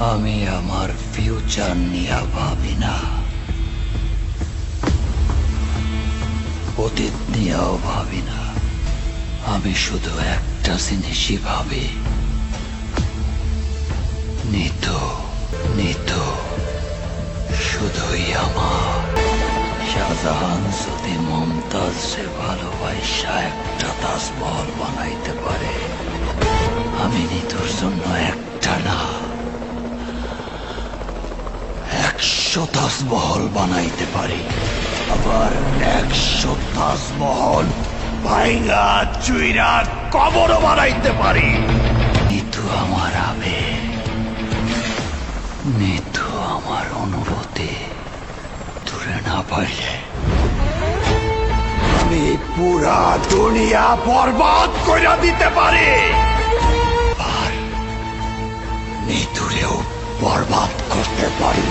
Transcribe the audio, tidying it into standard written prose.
আমি আমার ফিউচার নিয়ে ভাবি না, অতীত নিয়েও ভাবি না। আমি শুধু একটা জিনিসই ভাবি, নিতু নিতু শুধুই আমার। শাহজাহান যদি মমতাজে ভালোবাসা একটা তাজমহল বানাইতে পারে, আমি নিতুর জন্য একটা না 100 তাজমহল বানাইতে পারি। আবার 100 তাজমহল ভাইঙ্গা চুইরা কবরও বানাইতে পারি। নিতু আমার আবেগ, নিতু আমার অনুভূতি। দূরে না পাইলে আমি পুরা দুনিয়া বরবাদ কইরা দিতে পারি, আর নিতুরেও বরবাদ করতে পারি।